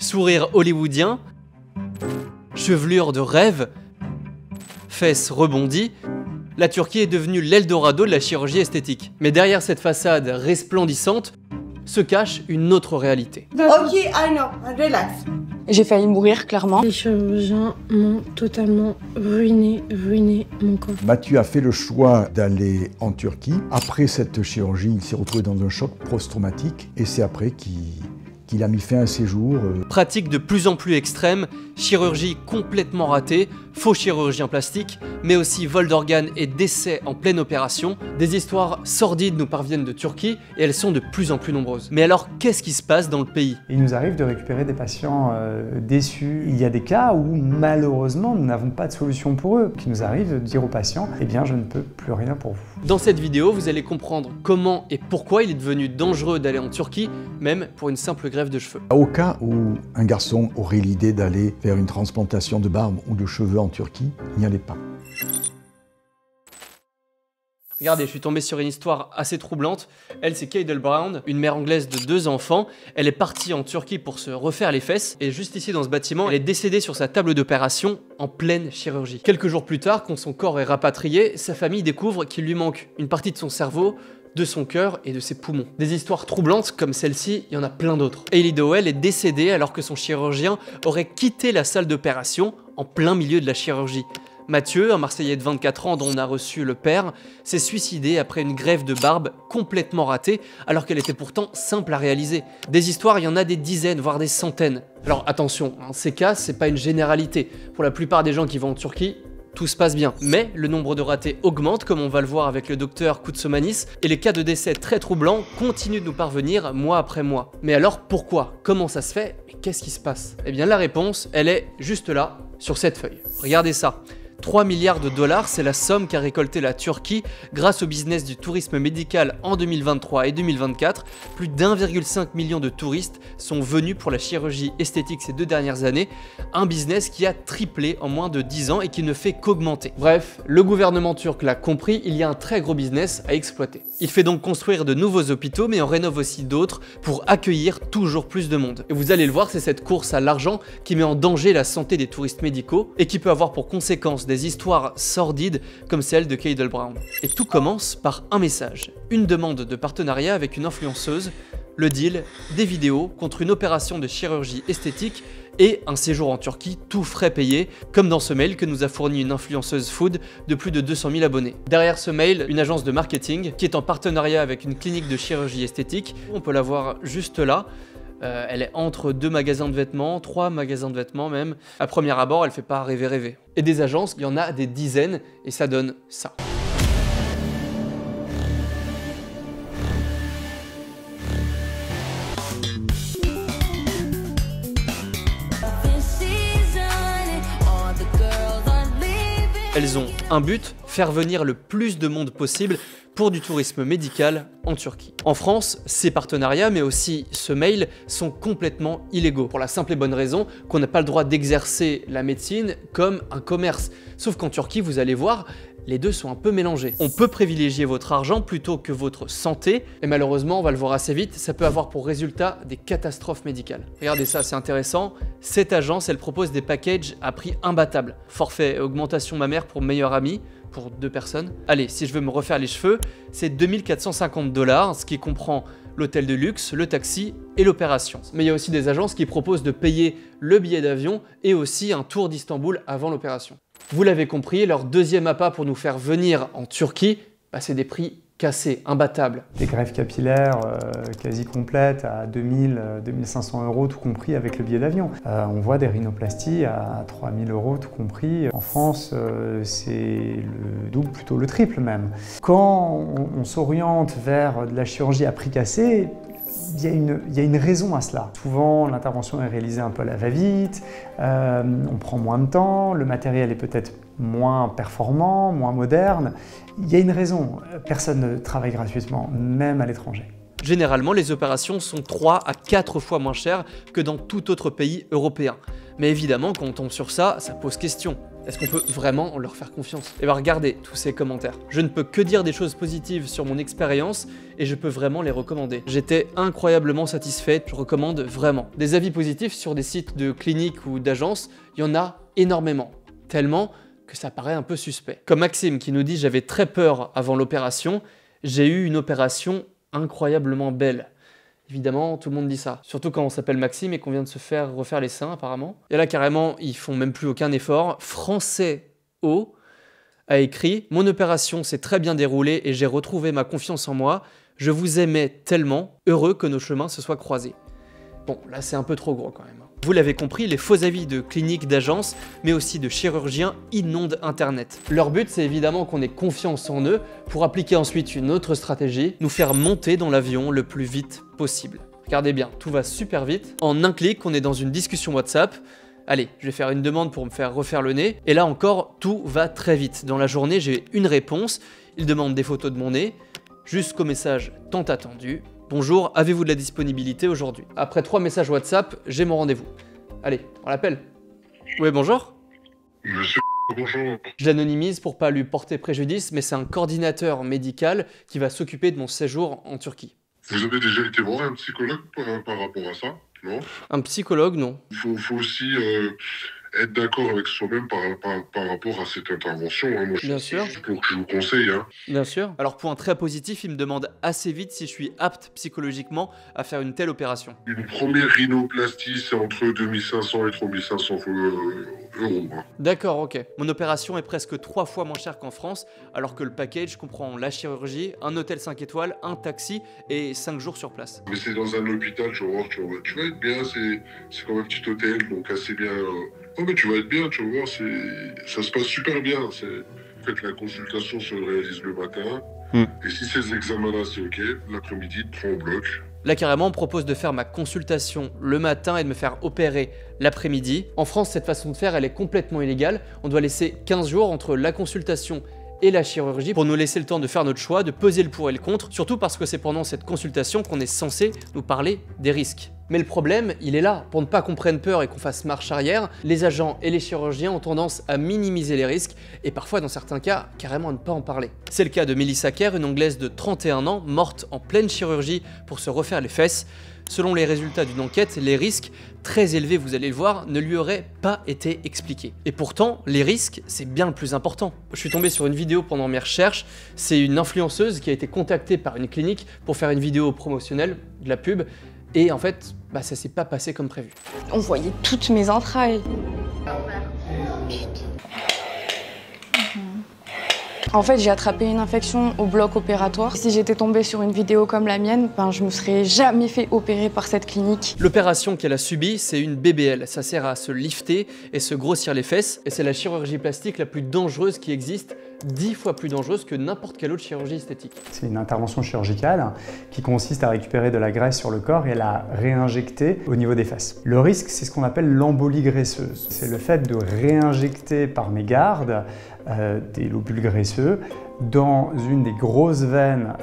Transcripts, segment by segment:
Sourire hollywoodien, chevelure de rêve, fesses rebondies, la Turquie est devenue l'Eldorado de la chirurgie esthétique. Mais derrière cette façade resplendissante se cache une autre réalité. Ok, I know, relax. J'ai failli mourir, clairement. Les chirurgiens m'ont totalement ruiné mon corps. Mathieu a fait le choix d'aller en Turquie. Après cette chirurgie, il s'est retrouvé dans un choc post-traumatique et c'est après qu'il a mis fin à ses jours. Pratique de plus en plus extrême, chirurgie complètement ratée, faux chirurgien plastique, mais aussi vol d'organes et décès en pleine opération. Des histoires sordides nous parviennent de Turquie et elles sont de plus en plus nombreuses. Mais alors, qu'est-ce qui se passe dans le pays? Il nous arrive de récupérer des patients déçus. Il y a des cas où malheureusement nous n'avons pas de solution pour eux. Il nous arrive de dire aux patients, eh bien je ne peux plus rien pour vous. Dans cette vidéo, vous allez comprendre comment et pourquoi il est devenu dangereux d'aller en Turquie, même pour une simple greffe de cheveux. Au cas où un garçon aurait l'idée d'aller faire une transplantation de barbe ou de cheveux en Turquie, n'y allez pas. Regardez, je suis tombé sur une histoire assez troublante. Elle, c'est Cadel Brown, une mère anglaise de 2 enfants. Elle est partie en Turquie pour se refaire les fesses. Et juste ici, dans ce bâtiment, elle est décédée sur sa table d'opération en pleine chirurgie. Quelques jours plus tard, quand son corps est rapatrié, sa famille découvre qu'il lui manque une partie de son cerveau, de son cœur et de ses poumons. Des histoires troublantes comme celle-ci, il y en a plein d'autres. Hailey Dowell est décédée alors que son chirurgien aurait quitté la salle d'opération en plein milieu de la chirurgie. Mathieu, un Marseillais de 24 ans dont on a reçu le père, s'est suicidé après une greffe de barbe complètement ratée alors qu'elle était pourtant simple à réaliser. Des histoires, il y en a des dizaines, voire des centaines. Alors attention, ces cas, c'est pas une généralité. Pour la plupart des gens qui vont en Turquie, tout se passe bien. Mais le nombre de ratés augmente, comme on va le voir avec le docteur Koutsomanis, et les cas de décès très troublants continuent de nous parvenir mois après mois. Mais alors pourquoi? Comment ça se fait? Mais qu'est-ce qui se passe? Eh bien la réponse, elle est juste là, sur cette feuille. Regardez ça. 3 milliards de dollars, c'est la somme qu'a récoltée la Turquie grâce au business du tourisme médical en 2023 et 2024. Plus d'1,5 million de touristes sont venus pour la chirurgie esthétique ces 2 dernières années. Un business qui a triplé en moins de 10 ans et qui ne fait qu'augmenter. Bref, le gouvernement turc l'a compris, il y a un très gros business à exploiter. Il fait donc construire de nouveaux hôpitaux, mais en rénove aussi d'autres pour accueillir toujours plus de monde. Et vous allez le voir, c'est cette course à l'argent qui met en danger la santé des touristes médicaux et qui peut avoir pour conséquence des histoires sordides comme celle de Cadel Brown. Et tout commence par un message, une demande de partenariat avec une influenceuse, le deal, des vidéos contre une opération de chirurgie esthétique et un séjour en Turquie, tout frais payé, comme dans ce mail que nous a fourni une influenceuse food de plus de 200 000 abonnés. Derrière ce mail, une agence de marketing qui est en partenariat avec une clinique de chirurgie esthétique. On peut la voir juste là. Elle est entre 2 magasins de vêtements, 3 magasins de vêtements même. À premier abord, elle fait pas rêver. Et des agences, il y en a des dizaines et ça donne ça. Elles ont un but, faire venir le plus de monde possible pour du tourisme médical en Turquie. En France, ces partenariats, mais aussi ce mail, sont complètement illégaux. Pour la simple et bonne raison qu'on n'a pas le droit d'exercer la médecine comme un commerce. Sauf qu'en Turquie, vous allez voir, les deux sont un peu mélangés. On peut privilégier votre argent plutôt que votre santé, et malheureusement, on va le voir assez vite, ça peut avoir pour résultat des catastrophes médicales. Regardez ça, c'est intéressant. Cette agence, elle propose des packages à prix imbattable. Forfait augmentation mammaire pour meilleur ami, pour 2 personnes. Allez, si je veux me refaire les cheveux, c'est 2450 $, ce qui comprend l'hôtel de luxe, le taxi et l'opération. Mais il y a aussi des agences qui proposent de payer le billet d'avion et aussi un tour d'Istanbul avant l'opération. Vous l'avez compris, leur deuxième appât pour nous faire venir en Turquie, c'est des prix cassés, imbattables. Des greffes capillaires quasi complètes à 2000, 2500 €, tout compris avec le billet d'avion. On voit des rhinoplasties à 3000 € tout compris. En France, c'est le double, plutôt le triple même. Quand on s'oriente vers de la chirurgie à prix cassé, il y a une raison à cela. Souvent, l'intervention est réalisée un peu à la va-vite, on prend moins de temps, le matériel est peut-être moins performant, moins moderne. Il y a une raison. Personne ne travaille gratuitement, même à l'étranger. Généralement, les opérations sont 3 à 4 fois moins chères que dans tout autre pays européen. Mais évidemment, quand on tombe sur ça, ça pose question. Est-ce qu'on peut vraiment leur faire confiance? Et bien regardez tous ces commentaires. Je ne peux que dire des choses positives sur mon expérience et je peux vraiment les recommander. J'étais incroyablement satisfaite, je recommande vraiment. Des avis positifs sur des sites de cliniques ou d'agences, il y en a énormément. Tellement que ça paraît un peu suspect. Comme Maxime qui nous dit « J'avais très peur avant l'opération, j'ai eu une opération incroyablement belle ». Évidemment, tout le monde dit ça. Surtout quand on s'appelle Maxime et qu'on vient de se faire refaire les seins, apparemment. Et là, carrément, ils font même plus aucun effort. Français O a écrit « Mon opération s'est très bien déroulée et j'ai retrouvé ma confiance en moi. Je vous aimais tellement, heureux que nos chemins se soient croisés. » Bon, là, c'est un peu trop gros quand même. Vous l'avez compris, les faux avis de cliniques, d'agences, mais aussi de chirurgiens inondent Internet. Leur but, c'est évidemment qu'on ait confiance en eux pour appliquer ensuite une autre stratégie, nous faire monter dans l'avion le plus vite possible. Regardez bien, tout va super vite. En un clic, on est dans une discussion WhatsApp. Allez, je vais faire une demande pour me faire refaire le nez. Et là encore, tout va très vite. Dans la journée, j'ai une réponse. Ils demandent des photos de mon nez, jusqu'au message tant attendu. Bonjour, avez-vous de la disponibilité aujourd'hui? Après 3 messages WhatsApp, j'ai mon rendez-vous. Allez, on l'appelle. Oui, bonjour. Monsieur, bonjour. Je l'anonymise pour pas lui porter préjudice, mais c'est un coordinateur médical qui va s'occuper de mon séjour en Turquie. Vous avez déjà été voir un psychologue par rapport à ça, non? Un psychologue, non. Il faut aussi être d'accord avec soi-même par rapport à cette intervention. Hein. Moi, Bien sûr. Pour que je vous conseille. Hein. Bien sûr. Alors, point très positif, il me demande assez vite si je suis apte psychologiquement à faire une telle opération. Une première rhinoplastie, c'est entre 2500 et 3500 euros. Hein. D'accord, ok. Mon opération est presque 3 fois moins chère qu'en France, alors que le package comprend la chirurgie, un hôtel 5 étoiles, un taxi et 5 jours sur place. Mais c'est dans un hôpital, tu vas voir, tu vas être bien, c'est comme un petit hôtel, donc assez bien... Oh mais tu vas être bien, tu vas voir, ça se passe super bien. En fait, la consultation se réalise le matin, et si ces examens-là c'est ok, l'après-midi, tu prends au bloc. Là, carrément, on propose de faire ma consultation le matin et de me faire opérer l'après-midi. En France, cette façon de faire, elle est complètement illégale. On doit laisser 15 jours entre la consultation et la chirurgie pour nous laisser le temps de faire notre choix, de peser le pour et le contre, surtout parce que c'est pendant cette consultation qu'on est censé nous parler des risques. Mais le problème, il est là. Pour ne pas qu'on prenne peur et qu'on fasse marche arrière, les agents et les chirurgiens ont tendance à minimiser les risques et parfois, dans certains cas, carrément à ne pas en parler. C'est le cas de Melissa Kerr, une Anglaise de 31 ans, morte en pleine chirurgie pour se refaire les fesses. Selon les résultats d'une enquête, les risques, très élevés vous allez le voir, ne lui auraient pas été expliqués. Et pourtant, les risques, c'est bien le plus important. Je suis tombé sur une vidéo pendant mes recherches, c'est une influenceuse qui a été contactée par une clinique pour faire une vidéo promotionnelle, de la pub, et en fait, ça s'est pas passé comme prévu. On voyait toutes mes entrailles. En fait, j'ai attrapé une infection au bloc opératoire. Si j'étais tombée sur une vidéo comme la mienne, je me serais jamais fait opérer par cette clinique. L'opération qu'elle a subie, c'est une BBL. Ça sert à se lifter et se grossir les fesses. Et c'est la chirurgie plastique la plus dangereuse qui existe, 10 fois plus dangereuse que n'importe quelle autre chirurgie esthétique. C'est une intervention chirurgicale qui consiste à récupérer de la graisse sur le corps et la réinjecter au niveau des fesses. Le risque, c'est ce qu'on appelle l'embolie graisseuse. C'est le fait de réinjecter par mégarde des lobules graisseux dans une des grosses veines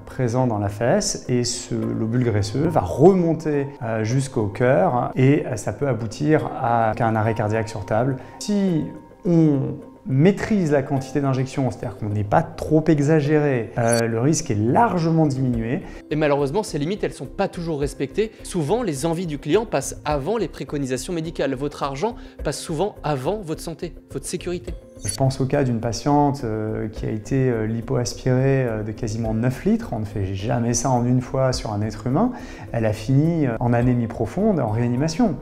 présentes dans la fesse, et ce lobule graisseux va remonter jusqu'au cœur et ça peut aboutir à un arrêt cardiaque sur table. Si on maîtrise la quantité d'injection, c'est-à-dire qu'on n'est pas trop exagéré, le risque est largement diminué. Et malheureusement, ces limites, elles ne sont pas toujours respectées. Souvent, les envies du client passent avant les préconisations médicales. Votre argent passe souvent avant votre santé, votre sécurité. Je pense au cas d'une patiente qui a été lipoaspirée de quasiment 9 litres. On ne fait jamais ça en une fois sur un être humain. Elle a fini en anémie profonde, en réanimation,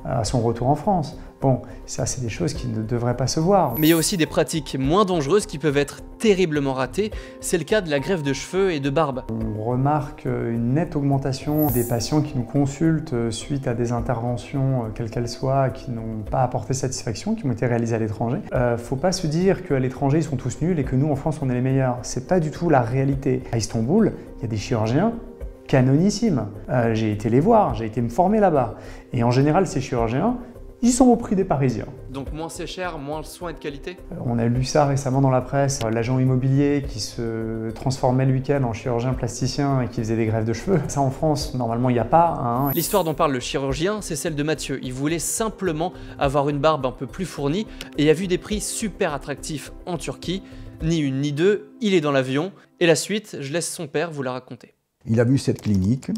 à son retour en France. Bon, ça c'est des choses qui ne devraient pas se voir. Mais il y a aussi des pratiques moins dangereuses qui peuvent être terriblement ratées. C'est le cas de la greffe de cheveux et de barbe. On remarque une nette augmentation des patients qui nous consultent suite à des interventions, quelles qu'elles soient, qui n'ont pas apporté satisfaction, qui ont été réalisées à l'étranger. Faut pas se dire qu'à l'étranger ils sont tous nuls et que nous en France on est les meilleurs. C'est pas du tout la réalité. À Istanbul, il y a des chirurgiens canonissimes. J'ai été les voir, j'ai été me former là-bas. Et en général, ces chirurgiens, ils sont au prix des Parisiens. Donc moins c'est cher, moins le soin et de qualité? On a lu ça récemment dans la presse, l'agent immobilier qui se transformait le week-end en chirurgien plasticien et qui faisait des greffes de cheveux. Ça en France, normalement il n'y a pas. Hein. L'histoire dont parle le chirurgien, c'est celle de Mathieu. Il voulait simplement avoir une barbe un peu plus fournie et a vu des prix super attractifs en Turquie. Ni une ni deux, il est dans l'avion. Et la suite, je laisse son père vous la raconter. Il a vu cette clinique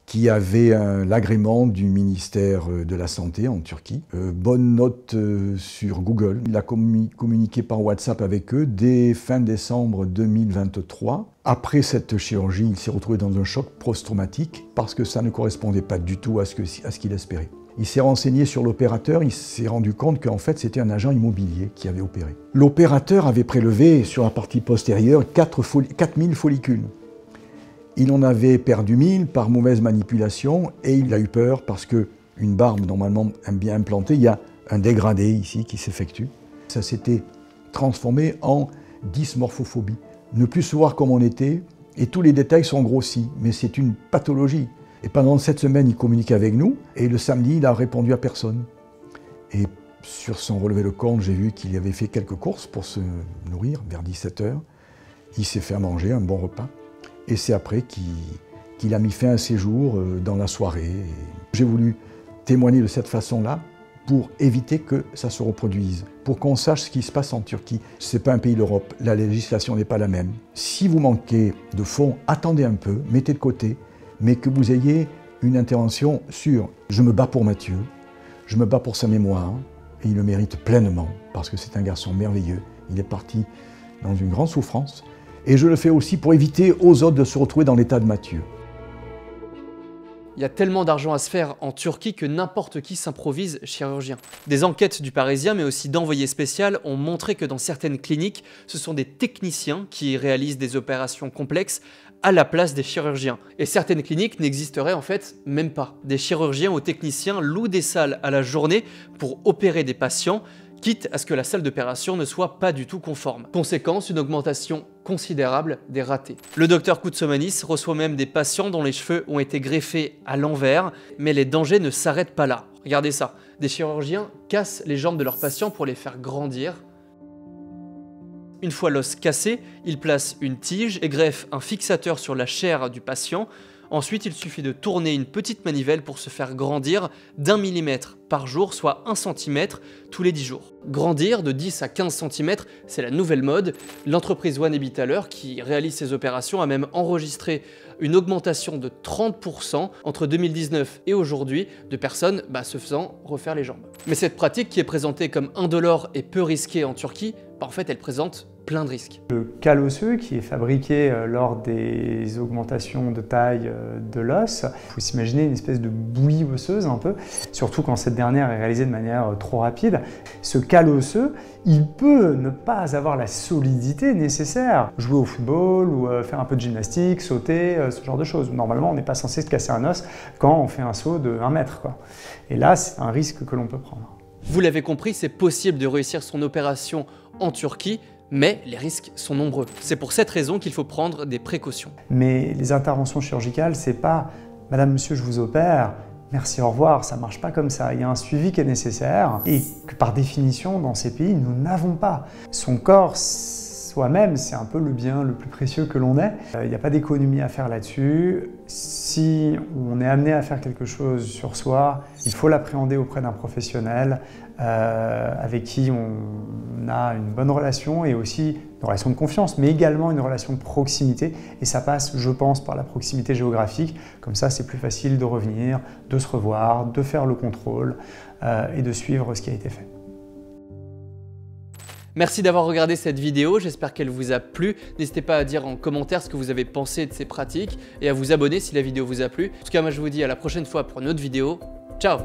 qui avait l'agrément du ministère de la Santé en Turquie. Bonne note sur Google. Il a communiqué par WhatsApp avec eux dès fin décembre 2023. Après cette chirurgie, il s'est retrouvé dans un choc post-traumatique parce que ça ne correspondait pas du tout à ce qu'il espérait. Il s'est renseigné sur l'opérateur, il s'est rendu compte qu'en fait c'était un agent immobilier qui avait opéré. L'opérateur avait prélevé sur la partie postérieure 4000 follicules. Il en avait perdu 1000 par mauvaise manipulation et il a eu peur parce qu'une barbe normalement bien implantée, il y a un dégradé ici qui s'effectue. Ça s'était transformé en dysmorphophobie. Ne plus se voir comme on était et tous les détails sont grossis, mais c'est une pathologie. Et pendant cette semaine, il communiquait avec nous et le samedi, il a répondu à personne. Et sur son relevé de compte, j'ai vu qu'il avait fait quelques courses pour se nourrir vers 17 h. Il s'est fait manger un bon repas. Et c'est après qu'il a mis fin à ses jours dans la soirée. J'ai voulu témoigner de cette façon-là pour éviter que ça se reproduise, pour qu'on sache ce qui se passe en Turquie. Ce n'est pas un pays d'Europe, la législation n'est pas la même. Si vous manquez de fonds, attendez un peu, mettez de côté, mais que vous ayez une intervention sur « je me bats pour Mathieu, je me bats pour sa mémoire », et il le mérite pleinement, parce que c'est un garçon merveilleux. Il est parti dans une grande souffrance. Et je le fais aussi pour éviter aux autres de se retrouver dans l'état de Mathieu. Il y a tellement d'argent à se faire en Turquie que n'importe qui s'improvise chirurgien. Des enquêtes du Parisien, mais aussi d'envoyés spécial, ont montré que dans certaines cliniques, ce sont des techniciens qui réalisent des opérations complexes à la place des chirurgiens. Et certaines cliniques n'existeraient en fait même pas. Des chirurgiens ou techniciens louent des salles à la journée pour opérer des patients, quitte à ce que la salle d'opération ne soit pas du tout conforme. Conséquence, une augmentation considérable des ratés. Le docteur Koutsomanis reçoit même des patients dont les cheveux ont été greffés à l'envers, mais les dangers ne s'arrêtent pas là. Regardez ça, des chirurgiens cassent les jambes de leurs patients pour les faire grandir. Une fois l'os cassé, ils placent une tige et greffent un fixateur sur la chair du patient. Ensuite, il suffit de tourner une petite manivelle pour se faire grandir d'1 millimètre par jour, soit 1 cm tous les 10 jours. Grandir de 10 à 15 cm, c'est la nouvelle mode. L'entreprise One Ebitaler, qui réalise ces opérations, a même enregistré une augmentation de 30% entre 2019 et aujourd'hui de personnes se faisant refaire les jambes. Mais cette pratique, qui est présentée comme indolore et peu risquée en Turquie, en fait, elle présente plein de risques. Le cal osseux qui est fabriqué lors des augmentations de taille de l'os, il faut s'imaginer une espèce de bouillie osseuse un peu, surtout quand cette dernière est réalisée de manière trop rapide. Ce cal osseux, il peut ne pas avoir la solidité nécessaire. Jouer au football ou faire un peu de gymnastique, sauter, ce genre de choses. Normalement, on n'est pas censé se casser un os quand on fait un saut de 1 mètre, quoi. Et là, c'est un risque que l'on peut prendre. Vous l'avez compris, c'est possible de réussir son opération en Turquie, mais les risques sont nombreux. C'est pour cette raison qu'il faut prendre des précautions. Mais les interventions chirurgicales, c'est pas « Madame, monsieur, je vous opère, merci, au revoir », ça marche pas comme ça. Il y a un suivi qui est nécessaire et que par définition, dans ces pays, nous n'avons pas. Son corps soi-même, c'est un peu le bien le plus précieux que l'on ait. Il n'y a pas d'économie à faire là-dessus. Si on est amené à faire quelque chose sur soi, il faut l'appréhender auprès d'un professionnel avec qui on a une bonne relation et aussi une relation de confiance, mais également une relation de proximité. Et ça passe, je pense, par la proximité géographique. Comme ça, c'est plus facile de revenir, de se revoir, de faire le contrôle et de suivre ce qui a été fait. Merci d'avoir regardé cette vidéo, j'espère qu'elle vous a plu. N'hésitez pas à dire en commentaire ce que vous avez pensé de ces pratiques et à vous abonner si la vidéo vous a plu. En tout cas, moi je vous dis à la prochaine fois pour une autre vidéo. Ciao!